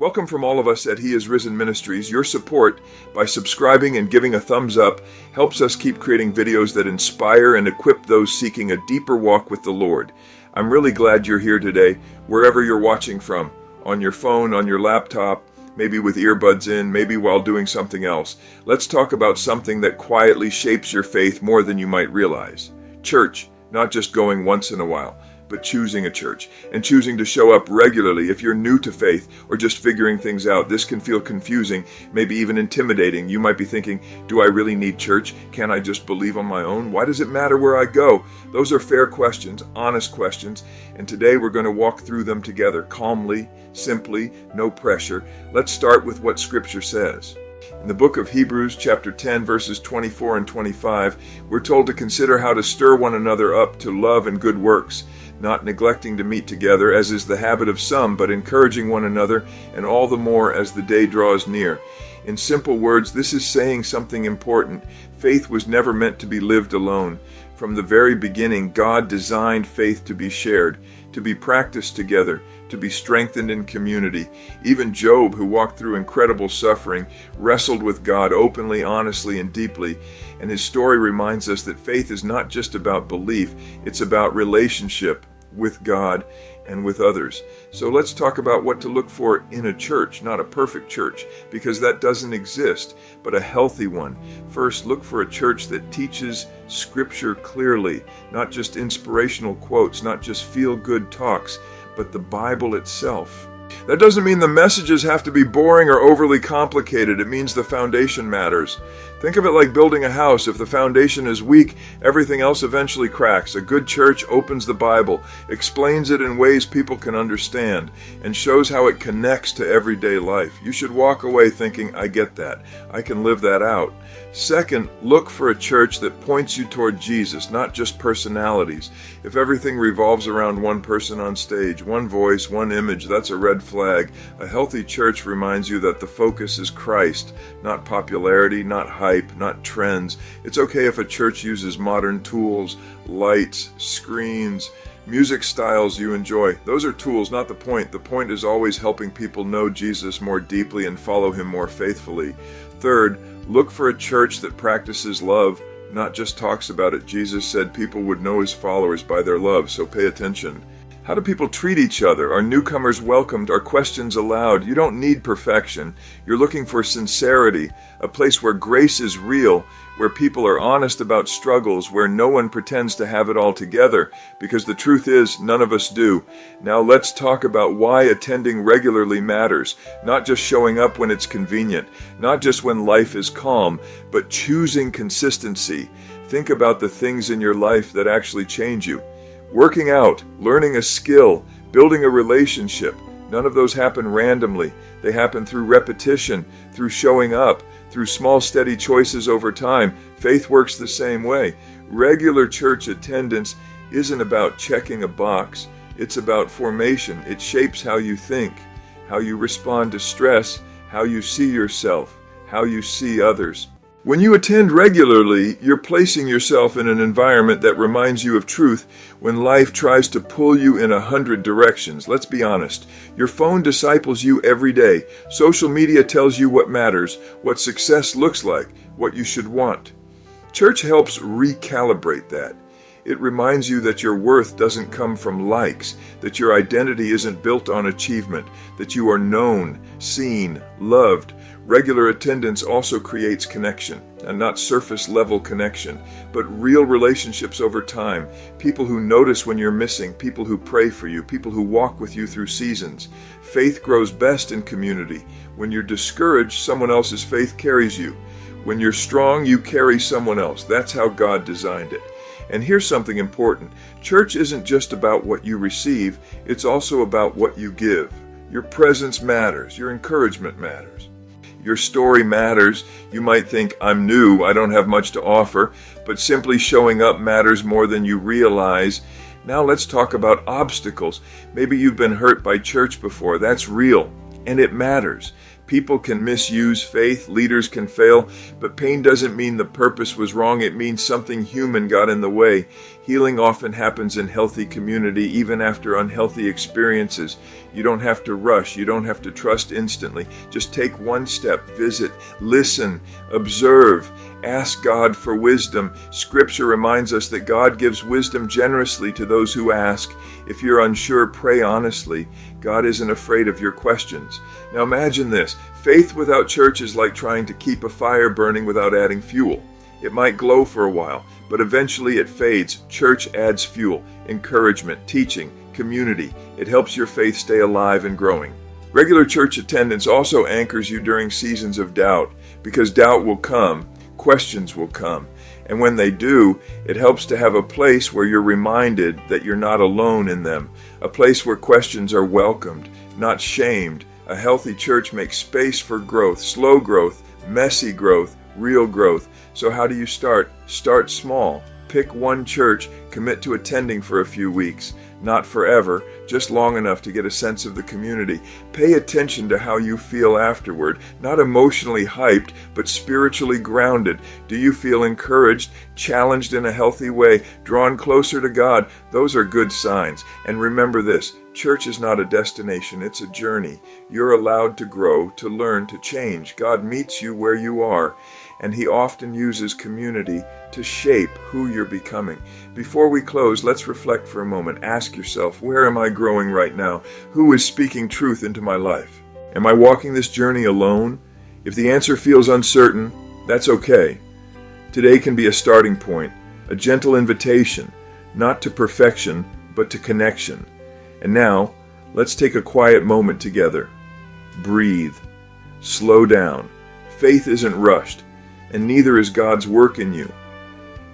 Welcome from all of us at He Is Risen Ministries. Your support by subscribing and giving a thumbs up helps us keep creating videos that inspire and equip those seeking a deeper walk with the Lord. I'm really glad you're here today, wherever you're watching from, on your phone, on your laptop, maybe with earbuds in, maybe while doing something else. Let's talk about something that quietly shapes your faith more than you might realize. Church, not just going once in a while, but choosing a church and choosing to show up regularly. If you're new to faith or just figuring things out, this can feel confusing, maybe even intimidating. You might be thinking, do I really need church? Can't I just believe on my own? Why does it matter where I go? Those are fair questions, honest questions, and today we're going to walk through them together, calmly, simply, no pressure. Let's start with what Scripture says. In the book of Hebrews, chapter 10, verses 24 and 25, we're told to consider how to stir one another up to love and good works, not neglecting to meet together, as is the habit of some, but encouraging one another, and all the more as the day draws near. In simple words, this is saying something important. Faith was never meant to be lived alone. From the very beginning, God designed faith to be shared, to be practiced together, to be strengthened in community. Even Job, who walked through incredible suffering, wrestled with God openly, honestly, and deeply. And his story reminds us that faith is not just about belief, it's about relationship with God and with others. So let's talk about what to look for in a church, not a perfect church, because that doesn't exist, but a healthy one. First, look for a church that teaches Scripture clearly, not just inspirational quotes, not just feel-good talks, but the Bible itself. That doesn't mean the messages have to be boring or overly complicated. It means the foundation matters. Think of it like building a house. If the foundation is weak, everything else eventually cracks. A good church opens the Bible, explains it in ways people can understand, and shows how it connects to everyday life. You should walk away thinking, I get that. I can live that out. Second, look for a church that points you toward Jesus, not just personalities. If everything revolves around one person on stage, one voice, one image, that's a red flag. A healthy church reminds you that the focus is Christ, not popularity, not hype, not trends. It's okay if a church uses modern tools, lights, screens, music styles you enjoy. Those are tools, not the point. The point is always helping people know Jesus more deeply and follow him more faithfully. Third, look for a church that practices love, not just talks about it. Jesus said people would know his followers by their love, so pay attention. How do people treat each other? Are newcomers welcomed? Are questions allowed? You don't need perfection. You're looking for sincerity, a place where grace is real, where people are honest about struggles, where no one pretends to have it all together, because the truth is, none of us do. Now let's talk about why attending regularly matters, not just showing up when it's convenient, not just when life is calm, but choosing consistency. Think about the things in your life that actually change you. Working out, learning a skill, building a relationship. None of those happen randomly. They happen through repetition, through showing up, through small steady choices over time. Faith works the same way. Regular church attendance isn't about checking a box. It's about formation. It shapes how you think, how you respond to stress, how you see yourself, how you see others. When you attend regularly, you're placing yourself in an environment that reminds you of truth when life tries to pull you in 100 directions. Let's be honest. Your phone disciples you every day. Social media tells you what matters, what success looks like, what you should want. Church helps recalibrate that. It reminds you that your worth doesn't come from likes, that your identity isn't built on achievement, that you are known, seen, loved. Regular attendance also creates connection, and not surface-level connection, but real relationships over time. People who notice when you're missing, people who pray for you, people who walk with you through seasons. Faith grows best in community. When you're discouraged, someone else's faith carries you. When you're strong, you carry someone else. That's how God designed it. And here's something important. Church isn't just about what you receive, it's also about what you give. Your presence matters. Your encouragement matters. Your story matters. You might think, I'm new, I don't have much to offer, but simply showing up matters more than you realize. Now let's talk about obstacles. Maybe you've been hurt by church before. That's real, and it matters. People can misuse faith, leaders can fail, but pain doesn't mean the purpose was wrong. It means something human got in the way. Healing often happens in healthy community, even after unhealthy experiences. You don't have to rush. You don't have to trust instantly. Just take one step, visit, listen, observe, ask God for wisdom. Scripture reminds us that God gives wisdom generously to those who ask. If you're unsure, pray honestly. God isn't afraid of your questions. Now imagine this. Faith without church is like trying to keep a fire burning without adding fuel. It might glow for a while, but eventually it fades. Church adds fuel, encouragement, teaching, community. It helps your faith stay alive and growing. Regular church attendance also anchors you during seasons of doubt, because doubt will come, questions will come. And when they do, it helps to have a place where you're reminded that you're not alone in them, a place where questions are welcomed, not shamed. A healthy church makes space for growth, slow growth, messy growth, real growth. So how do you start? Start small. Pick one church, commit to attending for a few weeks. Not forever, just long enough to get a sense of the community. Pay attention to how you feel afterward, not emotionally hyped, but spiritually grounded. Do you feel encouraged, challenged in a healthy way, drawn closer to God? Those are good signs. And remember this, church is not a destination, it's a journey. You're allowed to grow, to learn, to change. God meets you where you are, and He often uses community to shape who you're becoming. Before we close, let's reflect for a moment. Ask yourself, where am I growing right now? Who is speaking truth into my life? Am I walking this journey alone? If the answer feels uncertain, that's okay. Today can be a starting point, a gentle invitation, not to perfection, but to connection. And now, let's take a quiet moment together. Breathe. Slow down. Faith isn't rushed, and neither is God's work in you.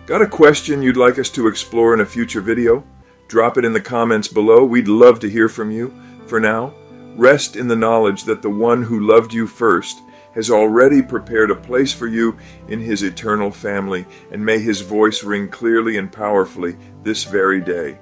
Got a question you'd like us to explore in a future video? Drop it in the comments below. We'd love to hear from you. For now, rest in the knowledge that the one who loved you first has already prepared a place for you in His eternal family, and may His voice ring clearly and powerfully this very day.